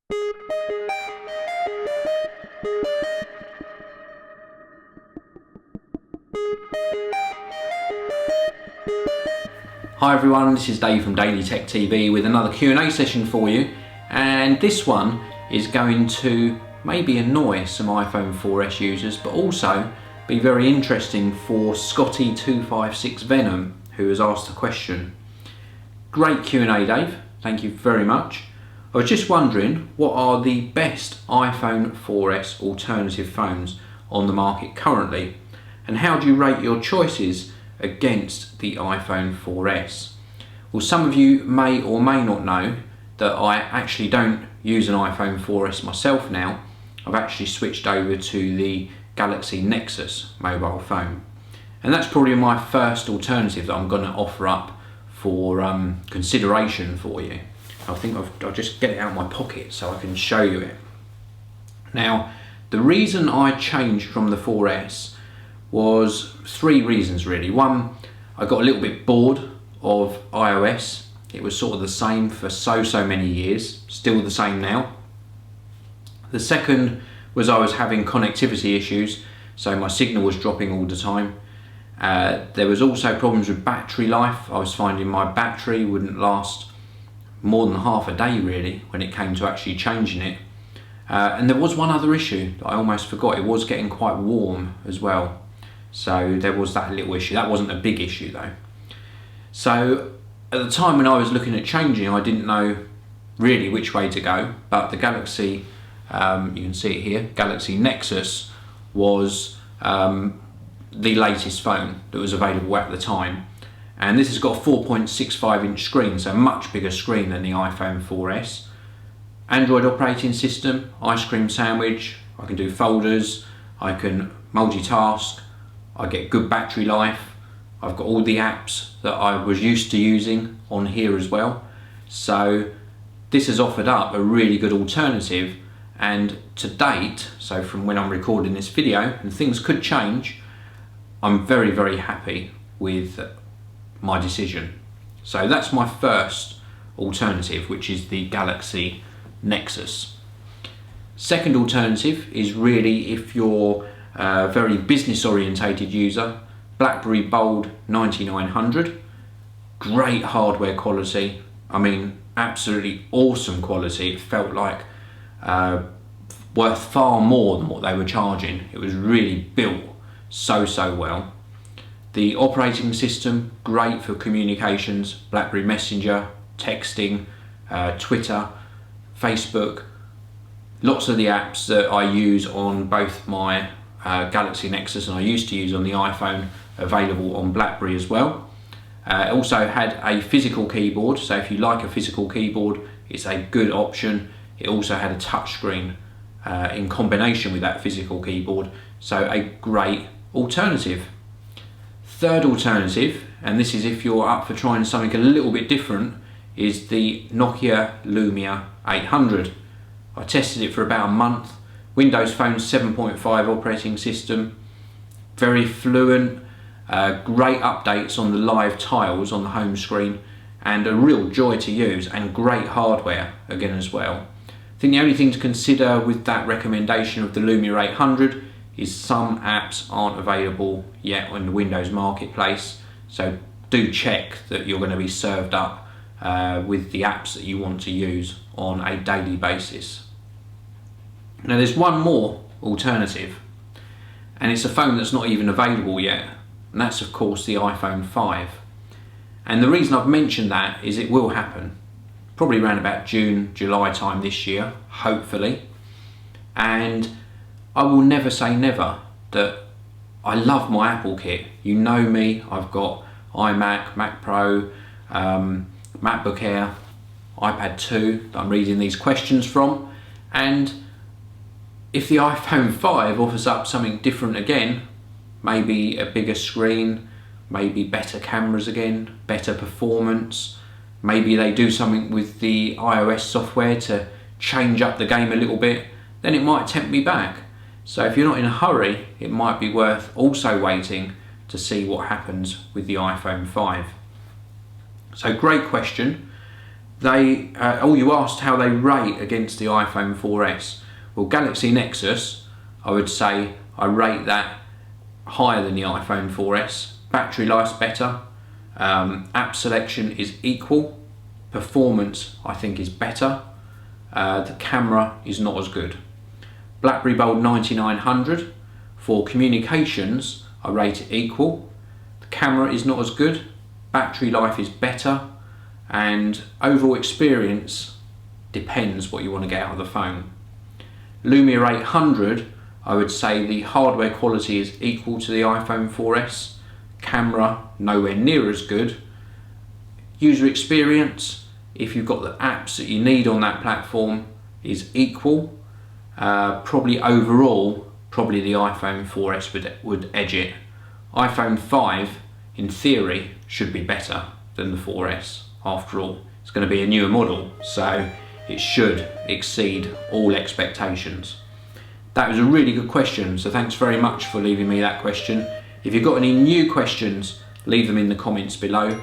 Hi everyone, this is Dave from DailyTechTV with another Q&A session for you, and this one is going to maybe annoy some iPhone 4S users but also be very interesting for Scotty256 Venom, who has asked a question. Great Q&A, Dave, thank you very much. I was just wondering, what are the best iPhone 4S alternative phones on the market currently, and how do you rate your choices against the iPhone 4S? Well, some of you may or may not know that I actually don't use an iPhone 4S myself now. I've actually switched over to the Galaxy Nexus mobile phone, and that's probably my first alternative that I'm going to offer up for consideration for you. I think I'll just get it out of my pocket so I can show you it. Now, the reason I changed from the 4S was three reasons really. One, I got a little bit bored of iOS. It was sort of the same for so many years, still the same now. The second was I was having connectivity issues, so my signal was dropping all the time. There was also problems with battery life. I was finding my battery wouldn't last more than half a day really when it came to actually changing it. And there was one other issue that I almost forgot. It was getting quite warm as well. So there was that little issue. That wasn't a big issue though. So at the time when I was looking at changing, I didn't know really which way to go, but the Galaxy, you can see it here, Galaxy Nexus was the latest phone that was available at the time. And this has got a 4.65 inch screen, so a much bigger screen than the iPhone 4S. Android operating system, ice cream sandwich, I can do folders, I can multitask, I get good battery life, I've got all the apps that I was used to using on here as well. So this has offered up a really good alternative, and to date, so from when I'm recording this video, and things could change, I'm very happy with my decision. So that's my first alternative, which is the Galaxy Nexus. Second alternative is really if you're a very business orientated user, BlackBerry Bold 9900, great hardware quality. I mean, absolutely awesome quality. It felt like worth far more than what they were charging. It was really built so well. The operating system, great for communications, BlackBerry Messenger, texting, Twitter, Facebook, lots of the apps that I use on both my Galaxy Nexus and I used to use on the iPhone, available on BlackBerry as well. It also had a physical keyboard, so if you like a physical keyboard, it's a good option. It also had a touchscreen in combination with that physical keyboard, so a great alternative. Third alternative, and this is if you're up for trying something a little bit different, is the Nokia Lumia 800. I tested it for about a month. Windows Phone 7.5 operating system, very fluent, great updates on the live tiles on the home screen, and a real joy to use, and great hardware again as well. I think the only thing to consider with that recommendation of the Lumia 800 is some apps aren't available yet on the Windows Marketplace, so do check that you're going to be served up with the apps that you want to use on a daily basis. Now there's one more alternative, and it's a phone that's not even available yet, and that's of course the iPhone 5. And the reason I've mentioned that is it will happen, probably around about June, July time this year, hopefully. And I will never say never that I love my Apple kit. You know me, I've got iMac, Mac Pro, MacBook Air, iPad 2 that I'm reading these questions from, and if the iPhone 5 offers up something different again, maybe a bigger screen, maybe better cameras again, better performance, maybe they do something with the iOS software to change up the game a little bit, then it might tempt me back. So if you're not in a hurry, it might be worth also waiting to see what happens with the iPhone 5. So great question. You asked how they rate against the iPhone 4S. Well, Galaxy Nexus, I would say I rate that higher than the iPhone 4S. Battery life's better, app selection is equal, performance I think is better, the camera is not as good. BlackBerry Bold 9900, for communications I rate it equal, the camera is not as good, battery life is better, and overall experience depends what you want to get out of the phone. Lumia 800, I would say the hardware quality is equal to the iPhone 4S, camera nowhere near as good. User experience, if you've got the apps that you need on that platform, is equal. Probably overall, probably the iPhone 4S would edge it. iPhone 5, in theory, should be better than the 4S. After all, it's going to be a newer model, so it should exceed all expectations. That was a really good question, so thanks very much for leaving me that question. If you've got any new questions, leave them in the comments below.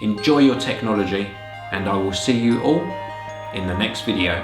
Enjoy your technology, and I will see you all in the next video.